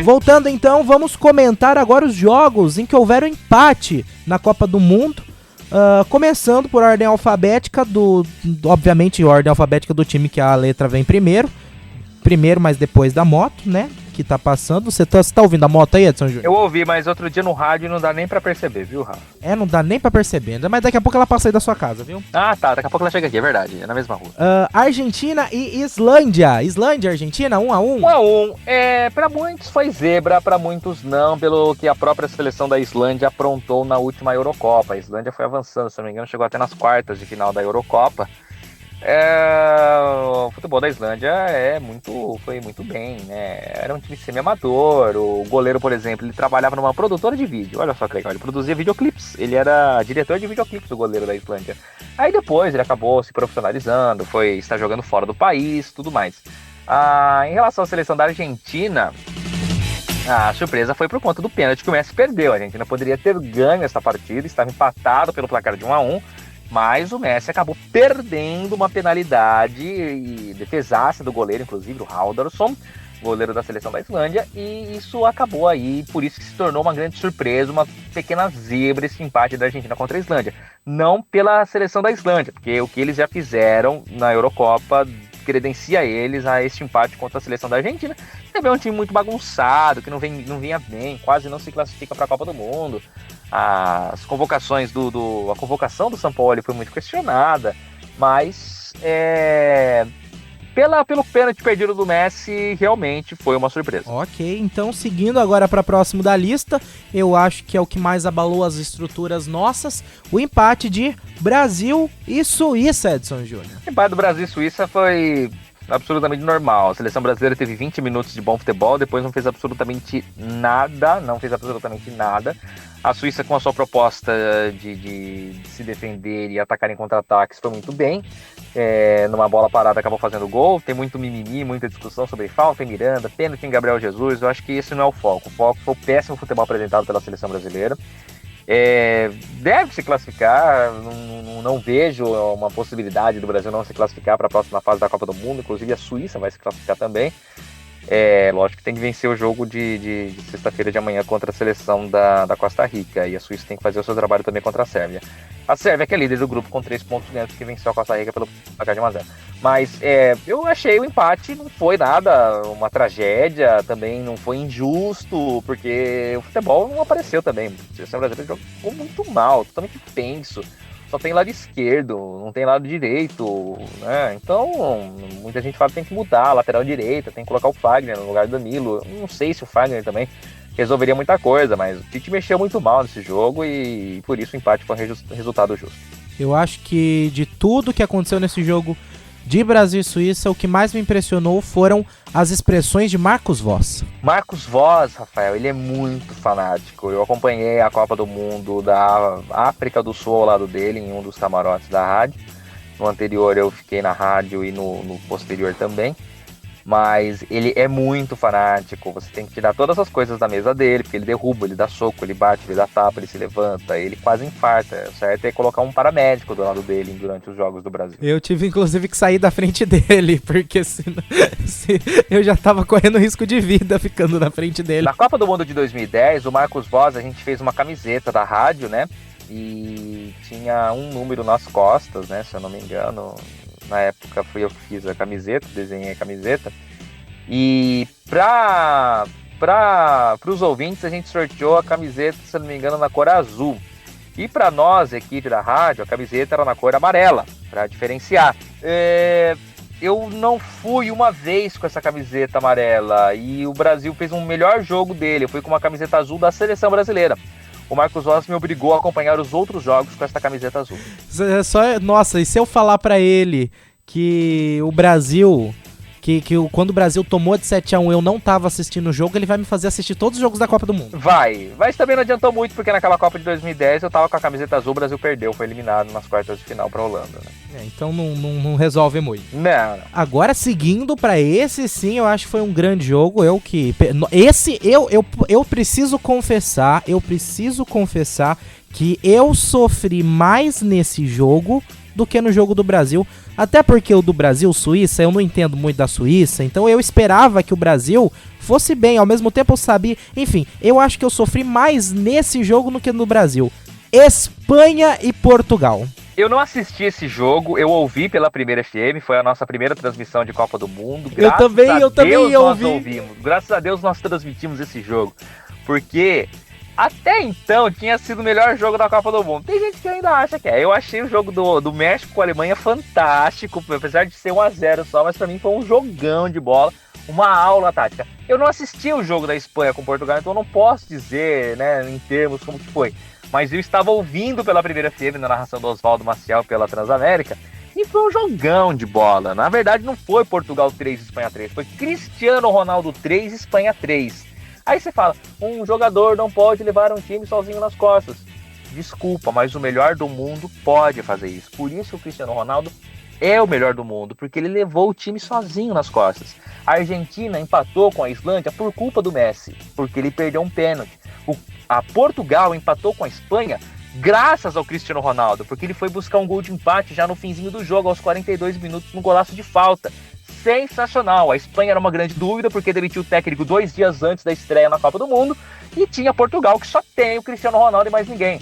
Voltando, então, vamos comentar agora os jogos em que houveram empate na Copa do Mundo, começando por ordem alfabética, obviamente, ordem alfabética do time que a letra vem primeiro, mas depois da moto, né, que tá passando. Você tá ouvindo a moto aí, Edson Júnior? Eu ouvi, mas outro dia no rádio não dá nem pra perceber, viu, Rafa? Não dá nem pra perceber, mas daqui a pouco ela passa aí da sua casa, viu? Ah, tá, daqui a pouco ela chega aqui, é verdade, é na mesma rua. Argentina e Islândia. Argentina, 1-1. 1-1. Pra muitos foi zebra, pra muitos não, pelo que a própria seleção da Islândia aprontou na última Eurocopa. A Islândia foi avançando, se não me engano, chegou até nas quartas de final da Eurocopa. O futebol da Islândia foi muito bem, né? Era um time semi-amador. O goleiro, por exemplo, ele trabalhava numa produtora de vídeo. Olha só que legal, ele produzia videoclipes. Ele era diretor de videoclipes, o goleiro da Islândia. Aí depois ele acabou se profissionalizando, está jogando fora do país, tudo mais. Em relação à seleção da Argentina, a surpresa foi por conta do pênalti que o Messi perdeu. A Argentina poderia ter ganho essa partida, estava empatado pelo placar de 1-1. Mas o Messi acabou perdendo uma penalidade e defesaça do goleiro, inclusive o Haldarsson, goleiro da seleção da Islândia, e isso acabou aí, por isso que se tornou uma grande surpresa, uma pequena zebra esse empate da Argentina contra a Islândia. Não pela seleção da Islândia, porque o que eles já fizeram na Eurocopa credencia eles a este empate contra a seleção da Argentina. Também é um time muito bagunçado, que não vinha bem, quase não se classifica para a Copa do Mundo. A convocação do Sampaoli foi muito questionada, mas pelo pênalti perdido do Messi, realmente foi uma surpresa. Ok, então seguindo agora para próximo da lista, eu acho que é o que mais abalou as estruturas nossas, o empate de Brasil e Suíça, Edson Júnior. O empate do Brasil e Suíça foi absolutamente normal. A seleção brasileira teve 20 minutos de bom futebol, depois não fez absolutamente nada. A Suíça, com a sua proposta de se defender e atacar em contra-ataques, foi muito bem. Numa bola parada acabou fazendo gol. Tem muito mimimi, muita discussão sobre falta em Miranda, pênalti em Gabriel Jesus. Eu acho que esse não é o foco. O foco foi o péssimo futebol apresentado pela seleção brasileira. Deve se classificar. Não vejo uma possibilidade do Brasil não se classificar para a próxima fase da Copa do Mundo. Inclusive a Suíça vai se classificar também. Lógico que tem que vencer o jogo de sexta-feira de amanhã contra a seleção da Costa Rica, e a Suíça tem que fazer o seu trabalho também contra a Sérvia. A Sérvia que é líder do grupo com 3 pontos ganhos, que venceu a Costa Rica pelo placar de 1-0. Mas eu achei o empate, não foi nada uma tragédia, também não foi injusto, porque o futebol não apareceu também. A seleção brasileira jogou muito mal, totalmente tenso. Só tem lado esquerdo, não tem lado direito, né? Então, muita gente fala que tem que mudar a lateral direita, tem que colocar o Fagner no lugar do Danilo. Não sei se o Fagner também resolveria muita coisa, mas o Tite mexeu muito mal nesse jogo e por isso o empate foi um resultado justo. Eu acho que de tudo que aconteceu nesse jogo de Brasil e Suíça, o que mais me impressionou foram as expressões de Marcos Voss. Marcos Voss, Rafael, ele é muito fanático. Eu acompanhei a Copa do Mundo da África do Sul ao lado dele, em um dos camarotes da rádio. No anterior eu fiquei na rádio e no posterior também. Mas ele é muito fanático, você tem que tirar todas as coisas da mesa dele, porque ele derruba, ele dá soco, ele bate, ele dá tapa, ele se levanta, ele quase infarta. O certo é colocar um paramédico do lado dele durante os Jogos do Brasil. Eu tive inclusive que sair da frente dele, porque eu já tava correndo risco de vida ficando na frente dele. Na Copa do Mundo de 2010, o Marcos Voss, a gente fez uma camiseta da rádio, né? e tinha um número nas costas, né, se eu não me engano. Na época fui eu que fiz a camiseta, desenhei a camiseta. E para os ouvintes a gente sorteou a camiseta, se eu não me engano, na cor azul. E para nós, equipe da rádio, a camiseta era na cor amarela, para diferenciar. Eu não fui uma vez com essa camiseta amarela e o Brasil fez um melhor jogo dele. Eu fui com uma camiseta azul da seleção brasileira. O Marcos Rossi me obrigou a acompanhar os outros jogos com essa camiseta azul. Nossa, e se eu falar pra ele que o Brasil... quando o Brasil tomou de 7-1 eu não tava assistindo o jogo, ele vai me fazer assistir todos os jogos da Copa do Mundo. Vai, mas também não adiantou muito, porque naquela Copa de 2010 eu tava com a camiseta azul, o Brasil perdeu, foi eliminado nas quartas de final pra Holanda, né? Então não resolve muito. Não. Agora, seguindo pra esse, sim, eu acho que foi um grande jogo. Eu preciso confessar que eu sofri mais nesse jogo do que no jogo do Brasil, até porque o do Brasil, Suíça, eu não entendo muito da Suíça, então eu esperava que o Brasil fosse bem, ao mesmo tempo eu sabia, enfim, eu acho que eu sofri mais nesse jogo do que no Brasil. Espanha e Portugal. Eu não assisti esse jogo, eu ouvi pela Primeira FM, foi a nossa primeira transmissão de Copa do Mundo. Eu também ouvi. Graças a Deus nós transmitimos esse jogo, porque até então tinha sido o melhor jogo da Copa do Mundo. Tem gente que ainda acha que é. Eu achei o jogo do México com a Alemanha fantástico, apesar de ser 1-0 só, mas pra mim foi um jogão de bola, uma aula tática. Eu não assisti o jogo da Espanha com Portugal, então eu não posso dizer, né, em termos como que foi. Mas eu estava ouvindo pela Primeira FM, na narração do Oswaldo Maciel pela Transamérica, e foi um jogão de bola. Na verdade não foi Portugal 3, Espanha 3, foi Cristiano Ronaldo 3, Espanha 3. Aí você fala, um jogador não pode levar um time sozinho nas costas. Desculpa, mas o melhor do mundo pode fazer isso. Por isso o Cristiano Ronaldo é o melhor do mundo, porque ele levou o time sozinho nas costas. A Argentina empatou com a Islândia por culpa do Messi, porque ele perdeu um pênalti. A Portugal empatou com a Espanha graças ao Cristiano Ronaldo, porque ele foi buscar um gol de empate já no finzinho do jogo, aos 42 minutos, no golaço de falta. Sensacional. A Espanha era uma grande dúvida, porque demitiu o técnico 2 dias antes da estreia na Copa do Mundo, e tinha Portugal, que só tem o Cristiano Ronaldo e mais ninguém.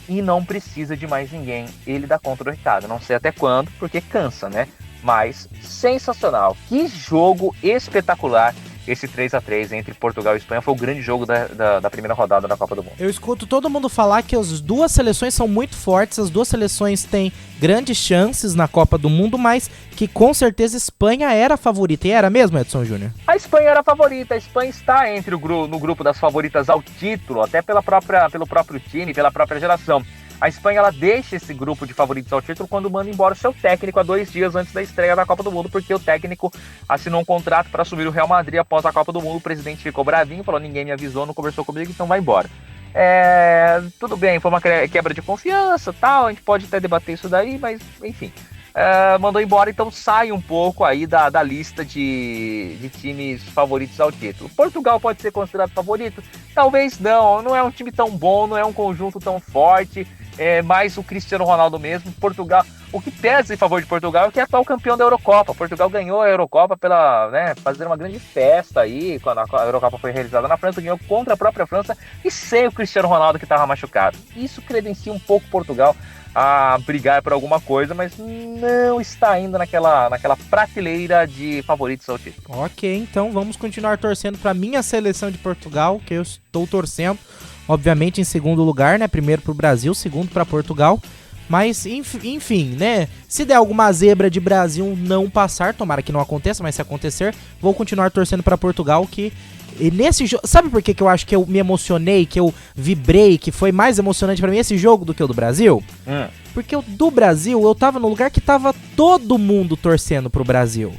E não precisa de mais ninguém. Ele dá conta do recado. Não sei até quando, porque cansa, né? Mas sensacional. Que jogo espetacular. Esse 3-3 entre Portugal e Espanha foi o grande jogo da primeira rodada da Copa do Mundo. Eu escuto todo mundo falar que as duas seleções são muito fortes, as duas seleções têm grandes chances na Copa do Mundo, mas que com certeza Espanha era a favorita. E era mesmo, Edson Júnior? A Espanha era a favorita, a Espanha está no grupo das favoritas ao título, até pelo próprio time, pela própria geração. A Espanha ela deixa esse grupo de favoritos ao título quando manda embora o seu técnico há 2 dias antes da estreia da Copa do Mundo, porque o técnico assinou um contrato para assumir o Real Madrid após a Copa do Mundo. O presidente ficou bravinho, falou: ninguém me avisou, não conversou comigo, então vai embora. Tudo bem, foi uma quebra de confiança, tal, a gente pode até debater isso daí, mas enfim. Mandou embora, então sai um pouco aí da lista de times favoritos ao título. Portugal pode ser considerado favorito? Talvez não é um time tão bom, não é um conjunto tão forte, mais o Cristiano Ronaldo mesmo. Portugal, o que pesa em favor de Portugal é que é atual campeão da Eurocopa. Portugal ganhou a Eurocopa fazendo uma grande festa aí, quando a Eurocopa foi realizada na França, ganhou contra a própria França e sem o Cristiano Ronaldo, que estava machucado. Isso credencia um pouco Portugal a brigar por alguma coisa, mas não está ainda naquela prateleira de favoritos ao título. Ok, então vamos continuar torcendo para minha seleção de Portugal, que eu estou torcendo, obviamente em segundo lugar, né? Primeiro para o Brasil, segundo para Portugal. Mas, enfim, né? Se der alguma zebra de Brasil não passar, tomara que não aconteça, mas se acontecer, vou continuar torcendo para Portugal, que... E nesse jogo, sabe por que eu acho que eu me emocionei, que eu vibrei, que foi mais emocionante pra mim esse jogo do que o do Brasil? Porque o do Brasil, eu tava no lugar que tava todo mundo torcendo pro Brasil.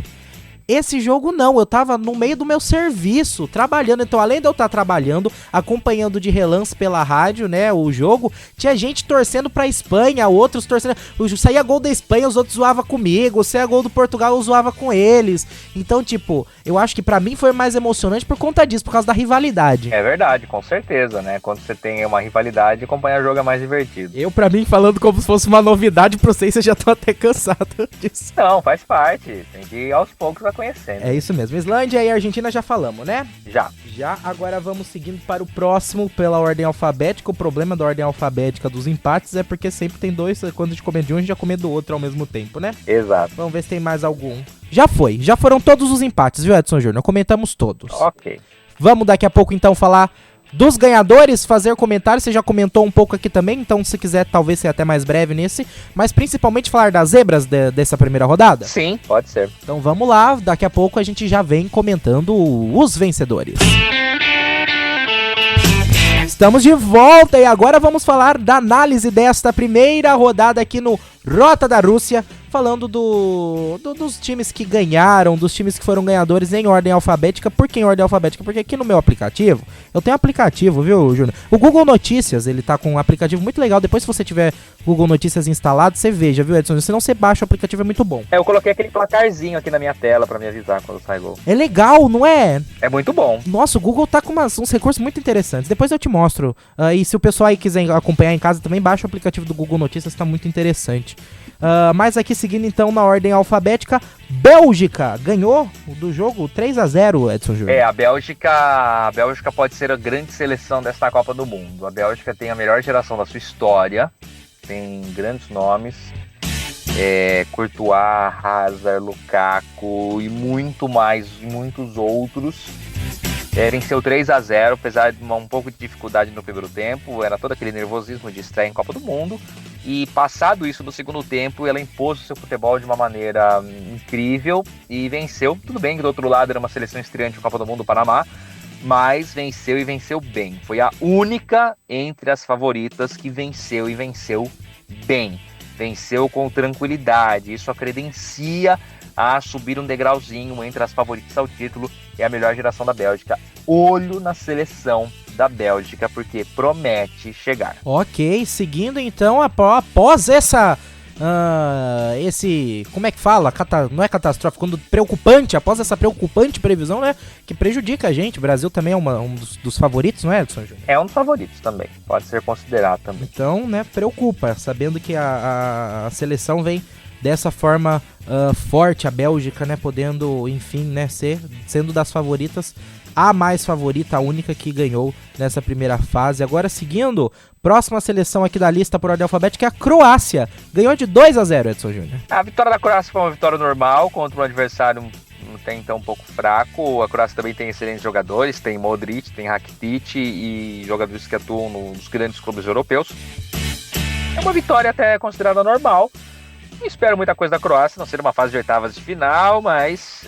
Esse jogo não, eu tava no meio do meu serviço, trabalhando. Então, além de eu estar trabalhando, acompanhando de relance pela rádio, né, o jogo, tinha gente torcendo pra Espanha, outros torcendo... Saía gol da Espanha, os outros zoavam comigo, saía gol do Portugal, eu zoava com eles. Então, tipo, eu acho que pra mim foi mais emocionante por conta disso, por causa da rivalidade. É verdade, com certeza, né? Quando você tem uma rivalidade, acompanhar o jogo é mais divertido. Eu, pra mim, falando como se fosse uma novidade pra vocês já tô até cansado disso. Não, faz parte. Tem que ir aos poucos conhecendo. É isso mesmo. Islândia e Argentina já falamos, né? Já. Já, agora vamos seguindo para o próximo pela ordem alfabética. O problema da ordem alfabética dos empates é porque sempre tem dois, quando a gente come de um, a gente já come do outro ao mesmo tempo, né? Exato. Vamos ver se tem mais algum. Já foram todos os empates, viu, Edson Júnior? Comentamos todos. Ok. Vamos daqui a pouco então falar dos ganhadores, fazer comentários. Você já comentou um pouco aqui também, então se quiser talvez ser até mais breve nesse, mas principalmente falar das zebras dessa primeira rodada. Sim, pode ser. Então vamos lá, daqui a pouco a gente já vem comentando os vencedores. Estamos de volta e agora vamos falar da análise desta primeira rodada aqui no Rota da Rússia, falando dos times que ganharam, dos times que foram ganhadores em ordem alfabética. Por que em ordem alfabética? Porque aqui no meu aplicativo, eu tenho um aplicativo, viu, Júnior? O Google Notícias, ele tá com um aplicativo muito legal. Depois, se você tiver Google Notícias instalado, você veja, viu, Edson? Se não, você baixa, o aplicativo é muito bom. Eu coloquei aquele placarzinho aqui na minha tela pra me avisar quando sai gol. É legal, não é? É muito bom. Nossa, o Google tá com uns recursos muito interessantes. Depois eu te mostro. E se o pessoal aí quiser acompanhar em casa, também baixa o aplicativo do Google Notícias, tá muito interessante. Mas aqui seguindo então na ordem alfabética, Bélgica ganhou do jogo 3-0, Edson Júnior. A Bélgica pode ser a grande seleção desta Copa do Mundo. A Bélgica tem a melhor geração da sua história, tem grandes nomes, Courtois, Hazard, Lukaku e muito mais, e muitos outros. Venceu 3-0, apesar de um pouco de dificuldade no primeiro tempo, era todo aquele nervosismo de estreia em Copa do Mundo, e passado isso no segundo tempo, ela impôs o seu futebol de uma maneira incrível e venceu. Tudo bem que do outro lado era uma seleção estreante em Copa do Mundo, o Panamá, mas venceu e venceu bem. Foi a única entre as favoritas que venceu e venceu bem. Venceu com tranquilidade, isso a credencia a subir um degrauzinho entre as favoritas ao título. É a melhor geração da Bélgica. Olho na seleção da Bélgica, porque promete chegar. Ok, seguindo então, após essa... como é que fala? Não é catastrófico, quando preocupante, após essa preocupante previsão, né? Que prejudica a gente. O Brasil também é um dos favoritos, não é, Edson Júnior? É um dos favoritos também, pode ser considerado também. Então, né, preocupa, sabendo que a seleção vem dessa forma forte, a Bélgica, né, podendo, enfim, né, sendo das favoritas, a mais favorita, a única que ganhou nessa primeira fase. Agora, seguindo, próxima seleção aqui da lista por ordem alfabética é a Croácia. Ganhou de 2-0, Edson Júnior. A vitória da Croácia foi uma vitória normal contra um adversário até então um pouco fraco. A Croácia também tem excelentes jogadores, tem Modric, tem Rakitic e jogadores que atuam nos grandes clubes europeus. É uma vitória até considerada normal. Não espero muita coisa da Croácia, não ser uma fase de oitavas de final, mas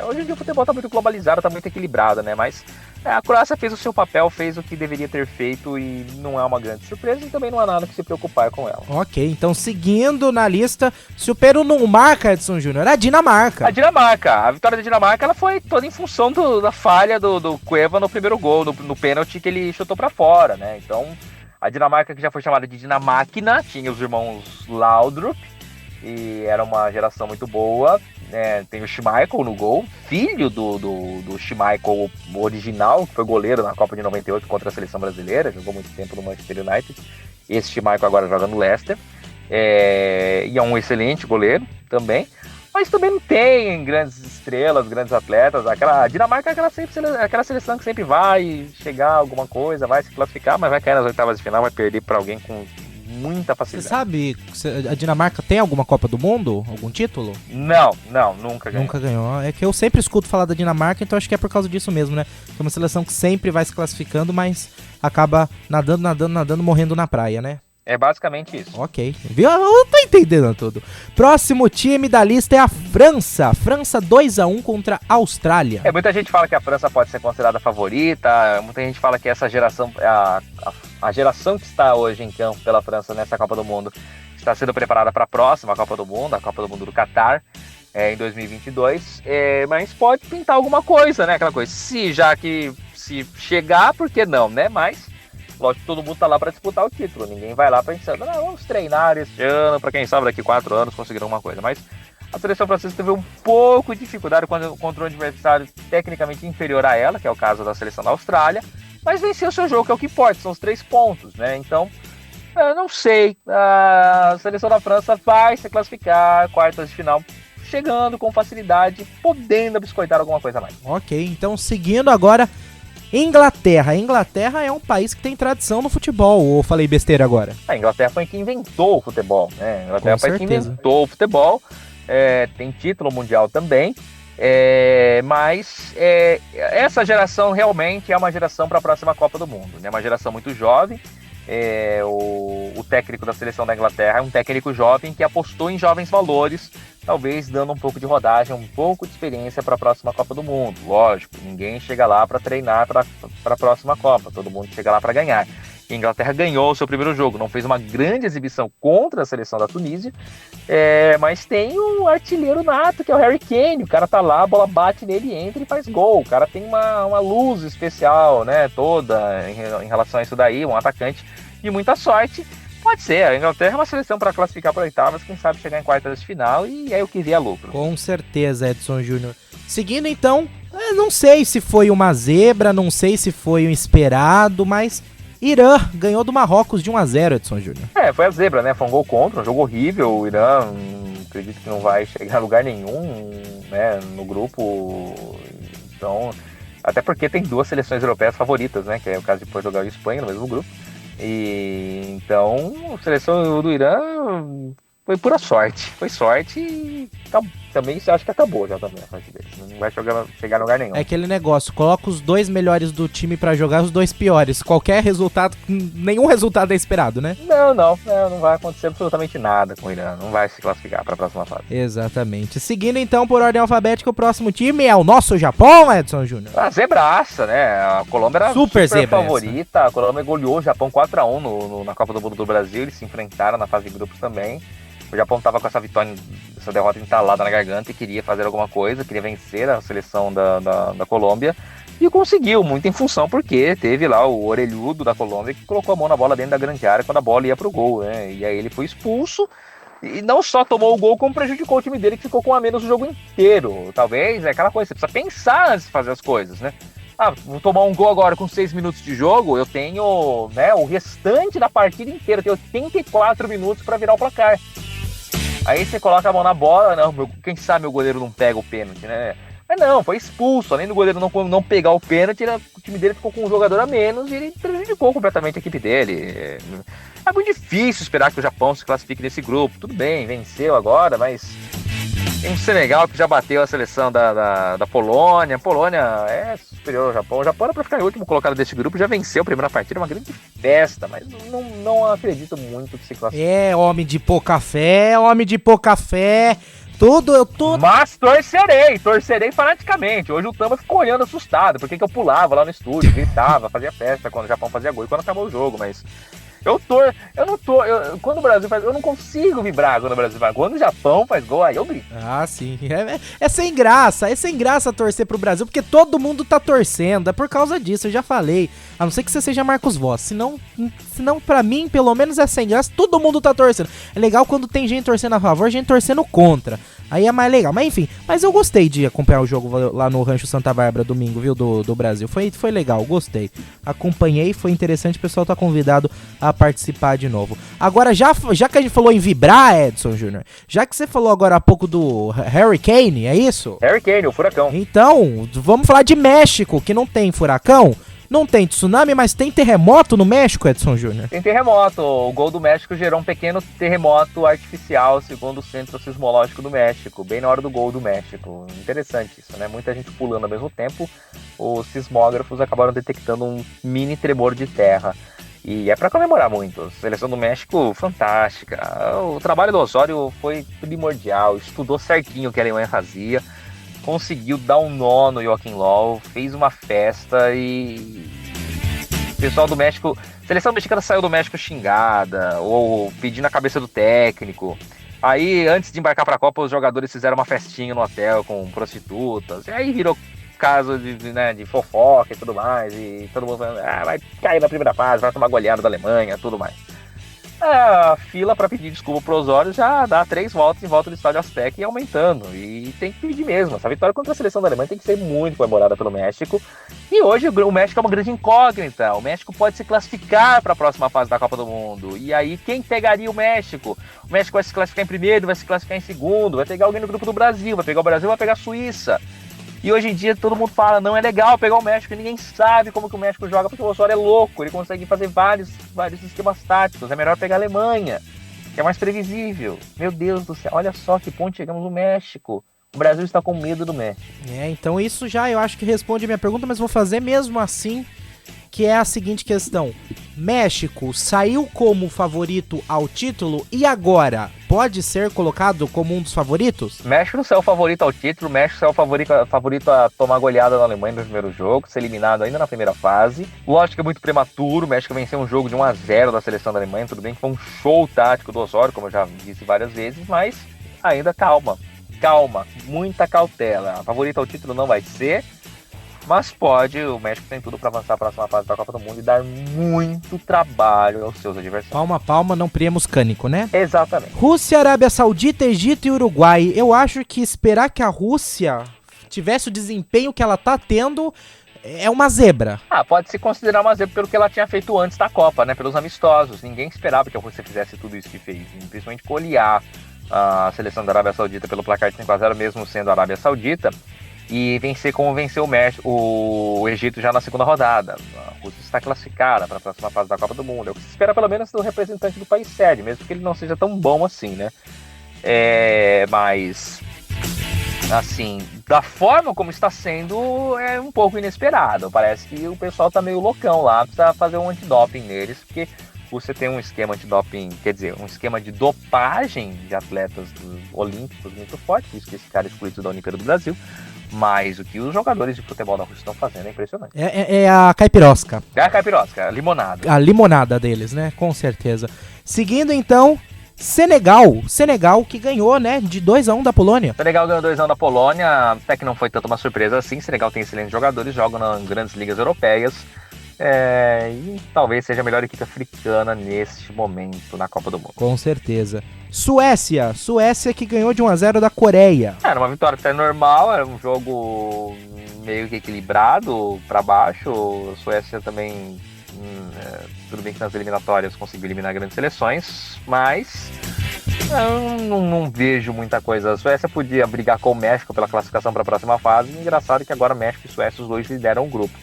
hoje em dia o futebol está muito globalizado, está muito equilibrado, né? Mas a Croácia fez o seu papel, fez o que deveria ter feito e não é uma grande surpresa e também não há nada que se preocupar com ela. Ok, então seguindo na lista, se o Peru não marca, Edson Júnior, a Dinamarca. A vitória da Dinamarca ela foi toda em função da falha do Cueva no primeiro gol, no pênalti que ele chutou para fora, né? Então a Dinamarca, que já foi chamada de Dinamáquina, tinha os irmãos Laudrup, e era uma geração muito boa, né? Tem o Schmeichel no gol, filho do Schmeichel original, que foi goleiro na Copa de 98 contra a seleção brasileira, jogou muito tempo no Manchester United. Esse Schmeichel agora joga no Leicester, e é um excelente goleiro também, mas também não tem grandes estrelas, grandes atletas. A Dinamarca é aquela seleção que sempre vai chegar a alguma coisa, vai se classificar, mas vai cair nas oitavas de final, vai perder para alguém com muita facilidade. Você sabe, a Dinamarca tem alguma Copa do Mundo? Algum título? Não, nunca ganhou. Nunca ganhou. É que eu sempre escuto falar da Dinamarca, então acho que é por causa disso mesmo, né? Que é uma seleção que sempre vai se classificando, mas acaba nadando, morrendo na praia, né? É basicamente isso. Ok. Viu? Eu tô entendendo tudo. Próximo time da lista é a França. França 2-1 contra a Austrália. Muita gente fala que a França pode ser considerada a favorita. Muita gente fala que essa geração, a geração que está hoje em campo pela França nessa Copa do Mundo, está sendo preparada para a próxima Copa do Mundo, a Copa do Mundo do Catar, em 2022. Mas pode pintar alguma coisa, né? Aquela coisa. Se chegar, por que não, né? Mas lógico que todo mundo tá lá para disputar o título. Ninguém vai lá pensando, vamos treinar este ano, para quem sabe daqui 4 anos conseguir alguma coisa. Mas a seleção francesa teve um pouco de dificuldade contra um adversário tecnicamente inferior a ela, que é o caso da seleção da Austrália, mas venceu o seu jogo, que é o que importa, são os 3 pontos, né? Então, eu não sei, a seleção da França vai se classificar, quartas de final chegando com facilidade, podendo biscoitar alguma coisa a mais. Ok, então seguindo agora, Inglaterra. A Inglaterra é um país que tem tradição no futebol, ou falei besteira agora? A Inglaterra foi quem inventou o futebol, né? A Inglaterra foi quem inventou o futebol, tem título mundial também, mas essa geração realmente é uma geração para a próxima Copa do Mundo, né? Uma geração muito jovem. O técnico da seleção da Inglaterra é um técnico jovem que apostou em jovens valores, talvez dando um pouco de rodagem, um pouco de experiência para a próxima Copa do Mundo. Lógico, ninguém chega lá para treinar para a próxima Copa, todo mundo chega lá para ganhar. A Inglaterra ganhou o seu primeiro jogo, não fez uma grande exibição contra a seleção da Tunísia, mas tem um artilheiro nato, que é o Harry Kane. O cara tá lá, a bola bate nele, entra e faz gol. O cara tem uma luz especial, né, toda em relação a isso daí, um atacante de muita sorte. Pode ser, a Inglaterra é uma seleção para classificar para oitavas, quem sabe chegar em quartas de final, e é o que vier lucro. Com certeza, Edson Júnior. Seguindo então, não sei se foi uma zebra, não sei se foi um esperado, mas Irã ganhou do Marrocos de 1-0, Edson Júnior. Foi a zebra, né? Foi um gol contra, um jogo horrível. O Irã, acredito que não vai chegar a lugar nenhum, né, no grupo. Então, até porque tem duas seleções europeias favoritas, né? Que é o caso de Portugal e Espanha no mesmo grupo. E então, a seleção do Irã foi pura sorte. Foi sorte e também acho que acabou já também a partida deles. Não vai chegar a lugar nenhum. É aquele negócio, coloca os dois melhores do time pra jogar, os dois piores. Qualquer resultado, nenhum resultado é esperado, né? Não vai acontecer absolutamente nada com o Irã. Não vai se classificar para a próxima fase. Exatamente. Seguindo então por ordem alfabética, o próximo time é o nosso Japão, Edson Júnior. A zebraça, né? A Colômbia era super favorita. A Colômbia goleou o Japão 4-1 na Copa do Mundo do Brasil. Eles se enfrentaram na fase de grupos também. O Japão estava com essa vitória, essa derrota entalada na garganta e queria fazer alguma coisa, queria vencer a seleção da Colômbia, e conseguiu, muito em função porque teve lá o orelhudo da Colômbia que colocou a mão na bola dentro da grande área quando a bola ia pro gol, né? E aí ele foi expulso e não só tomou o gol, como prejudicou o time dele, que ficou com a menos o jogo inteiro. Talvez é aquela coisa, você precisa pensar antes de fazer as coisas, né? Vou tomar um gol agora com 6 minutos de jogo, eu tenho, né, o restante da partida inteira, eu tenho 84 minutos para virar o placar. Aí você coloca a mão na bola, quem sabe meu goleiro não pega o pênalti, né? Mas não, foi expulso. Além do goleiro não pegar o pênalti, o time dele ficou com um jogador a menos e ele prejudicou completamente a equipe dele. É muito difícil esperar que o Japão se classifique nesse grupo. Tudo bem, venceu agora, mas tem um Senegal que já bateu a seleção da Polônia. A Polônia é superior ao Japão. O Japão era para ficar em último colocado desse grupo, já venceu a primeira partida, uma grande festa, mas não acredito muito que se classifique. Homem de pouca fé, Mas torcerei fanaticamente. Hoje o Tamba ficou olhando assustado, porque que eu pulava lá no estúdio, gritava, fazia festa quando o Japão fazia gol e quando acabou o jogo, mas quando o Brasil faz, eu não consigo vibrar quando o Brasil faz gol. Quando o Japão faz gol, aí eu grito. Ah, sim. É sem graça torcer pro Brasil, porque todo mundo tá torcendo. É por causa disso, eu já falei. A não ser que você seja Marcos Voss. Senão pra mim, pelo menos é sem graça. Todo mundo tá torcendo. É legal quando tem gente torcendo a favor, gente torcendo contra. Aí é mais legal. Mas enfim, eu gostei de acompanhar o jogo lá no Rancho Santa Bárbara domingo, viu, do Brasil. Foi legal, gostei. Acompanhei, foi interessante. O pessoal tá convidado a participar de novo. Agora, já que a gente falou em vibrar, Edson Júnior, já que você falou agora há pouco do Harry Kane, é isso? Harry Kane, o furacão. Então, vamos falar de México, que não tem furacão. Não tem tsunami, mas tem terremoto no México, Edson Júnior? Tem terremoto. O gol do México gerou um pequeno terremoto artificial, segundo o Centro Sismológico do México, bem na hora do gol do México. Interessante isso, né? Muita gente pulando ao mesmo tempo. Os sismógrafos acabaram detectando um mini tremor de terra. E é para comemorar muito. A seleção do México, fantástica. O trabalho do Osório foi primordial. Estudou certinho o que a Alemanha fazia. Conseguiu dar um nó no Joachim Löw, fez uma festa e o pessoal do México, a seleção mexicana saiu do México xingada ou pedindo a cabeça do técnico. Aí, antes de embarcar para a Copa, os jogadores fizeram uma festinha no hotel com prostitutas. E aí virou caso de fofoca e tudo mais. E todo mundo falando, vai cair na primeira fase, vai tomar goleada da Alemanha, tudo mais. A fila para pedir desculpa pro Osório já dá 3 voltas em volta do Estádio Azteca e aumentando. E tem que pedir mesmo. Essa vitória contra a seleção da Alemanha tem que ser muito comemorada pelo México. E hoje o México é uma grande incógnita. O México pode se classificar para a próxima fase da Copa do Mundo. E aí, quem pegaria o México? O México vai se classificar em primeiro, vai se classificar em segundo, vai pegar alguém no grupo do Brasil, vai pegar o Brasil, vai pegar a Suíça. E hoje em dia todo mundo fala, não é legal pegar o México, e ninguém sabe como que o México joga, porque o Osório é louco, ele consegue fazer vários esquemas táticos, é melhor pegar a Alemanha, que é mais previsível. Meu Deus do céu, olha só que ponto chegamos no México. O Brasil está com medo do México. Então isso já eu acho que responde a minha pergunta, mas vou fazer mesmo assim, que é a seguinte questão. México saiu como favorito ao título e agora pode ser colocado como um dos favoritos? México não saiu favorito ao título, México saiu favorito a tomar goleada na Alemanha no primeiro jogo, ser eliminado ainda na primeira fase. Lógico que é muito prematuro, o México venceu um jogo de 1-0 da seleção da Alemanha, tudo bem que foi um show tático do Osório, como eu já disse várias vezes, mas ainda calma, muita cautela. Favorito ao título não vai ser, mas o México tem tudo para avançar para a próxima fase da Copa do Mundo e dar muito trabalho aos seus adversários. Palma a palma, não priemos cânico, né? Exatamente. Rússia, Arábia Saudita, Egito e Uruguai. Eu acho que esperar que a Rússia tivesse o desempenho que ela tá tendo é uma zebra. Pode se considerar uma zebra pelo que ela tinha feito antes da Copa, né? Pelos amistosos. Ninguém esperava que a Rússia fizesse tudo isso que fez, principalmente golear a seleção da Arábia Saudita pelo placar de 5-0, mesmo sendo a Arábia Saudita. E vencer como venceu o México, o Egito já na segunda rodada. A Rússia está classificada para a próxima fase da Copa do Mundo. É o que se espera pelo menos do representante do país sede, mesmo que ele não seja tão bom assim, né? Mas, assim, da forma como está sendo, é um pouco inesperado. Parece que o pessoal está meio loucão lá, precisa fazer um antidoping neles, porque você tem um esquema antidoping, quer dizer, um esquema de dopagem de atletas olímpicos muito forte, por isso que esse cara é excluído da Olimpíada do Brasil. Mas o que os jogadores de futebol da Rússia estão fazendo é impressionante. É a caipirosca. É a caipirosca, a limonada. A limonada deles, né? Com certeza. Seguindo, então, Senegal que ganhou, né? De 2-1 da Polônia. Senegal ganhou 2-1 da Polônia, até que não foi tanto uma surpresa assim. Senegal tem excelentes jogadores, jogam nas grandes ligas europeias. E talvez seja a melhor equipe africana neste momento na Copa do Mundo. Com certeza. Suécia que ganhou de 1-0 da Coreia. Era uma vitória até normal, era um jogo meio que equilibrado para baixo. A Suécia também, tudo bem que nas eliminatórias conseguiu eliminar grandes seleções, mas eu não vejo muita coisa. A Suécia podia brigar com o México pela classificação para a próxima fase. Engraçado que agora México e Suécia, os dois lideram o grupo.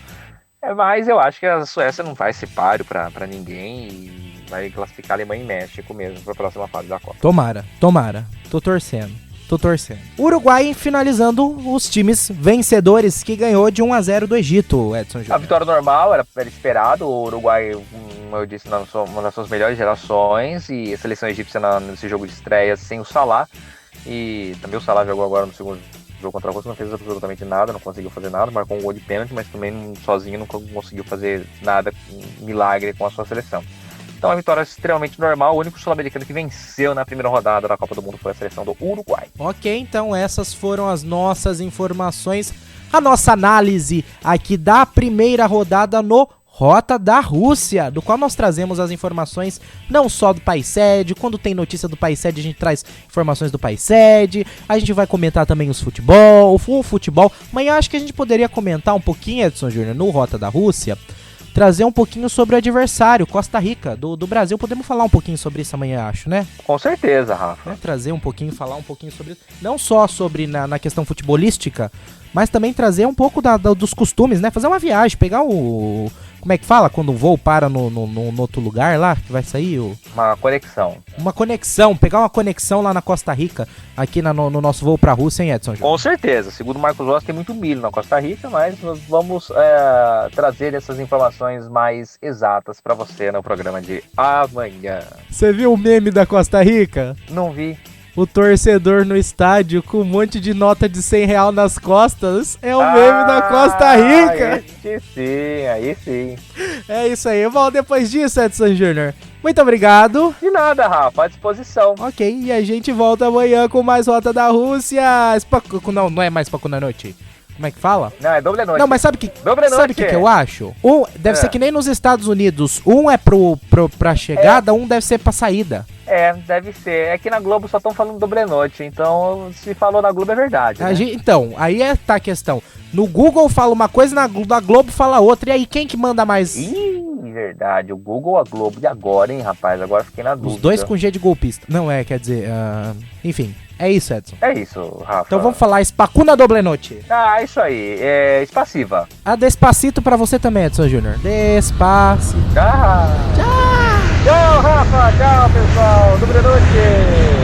Mas eu acho que a Suécia não vai ser páreo para ninguém e vai classificar a Alemanha e México mesmo para a próxima fase da Copa. Tomara. Tô torcendo. Uruguai finalizando os times vencedores, que ganhou de 1-0 do Egito, Edson Júnior. A vitória normal, era esperado. O Uruguai, como eu disse, uma das suas melhores gerações, e a seleção egípcia nesse jogo de estreia sem o Salah. E também o Salah jogou agora no segundo jogo contra a Rússia, não fez absolutamente nada, não conseguiu fazer nada, marcou um gol de pênalti, mas também sozinho não conseguiu fazer nada, milagre com a sua seleção. Então é uma vitória extremamente normal. O único sul-americano que venceu na primeira rodada da Copa do Mundo foi a seleção do Uruguai. Ok, então essas foram as nossas informações, a nossa análise aqui da primeira rodada no Rota da Rússia, do qual nós trazemos as informações não só do país sede. Quando tem notícia do país sede, a gente traz informações do país sede. A gente vai comentar também o futebol. Mas eu acho que a gente poderia comentar um pouquinho, Edson Júnior, no Rota da Rússia, trazer um pouquinho sobre o adversário, Costa Rica, do Brasil. Podemos falar um pouquinho sobre isso amanhã, acho, né? Com certeza, Rafa. Trazer um pouquinho, falar um pouquinho sobre isso. Não só sobre na questão futebolística, mas também trazer um pouco dos costumes, né? Fazer uma viagem, pegar o... Como é que fala quando o voo para no outro lugar lá, que vai sair? Uma conexão. Uma conexão, pegar uma conexão lá na Costa Rica, aqui no nosso voo pra Rússia, hein, Edson? Com certeza. Segundo o Marcos Rossi, tem muito milho na Costa Rica, mas nós vamos trazer essas informações mais exatas pra você no programa de amanhã. Você viu o meme da Costa Rica? Não vi. O torcedor no estádio com um monte de nota de R$100 nas costas. É o meme da Costa Rica. Aí sim. É isso aí. Eu volto depois disso, Edson Júnior. Muito obrigado. De nada, Rafa. À disposição. Ok, e a gente volta amanhã com mais Rota da Rússia. Não é mais Pacu na Noite. Como é que fala? Não, é doble noite. Não, mas sabe o que, Doble sabe que eu acho? Deve ser que nem nos Estados Unidos. Um é pra chegada, um deve ser pra saída. É, deve ser. É que na Globo só estão falando doble noite, então se falou na Globo é verdade. Né? Então, aí tá a questão. No Google fala uma coisa, na Globo fala outra. E aí, quem que manda mais? Ih, verdade. O Google, a Globo. E agora, hein, rapaz? Agora fiquei na dúvida. Os dois com G de golpista. Não é, quer dizer... enfim, é isso, Edson. É isso, Rafa. Então vamos falar Espacuna Doble Noite. Ah, isso aí. É Espassiva. A Despacito pra você também, Edson Júnior. Despacito. Tchau. Tchau, Rafa. Tchau, pessoal. Doble noite.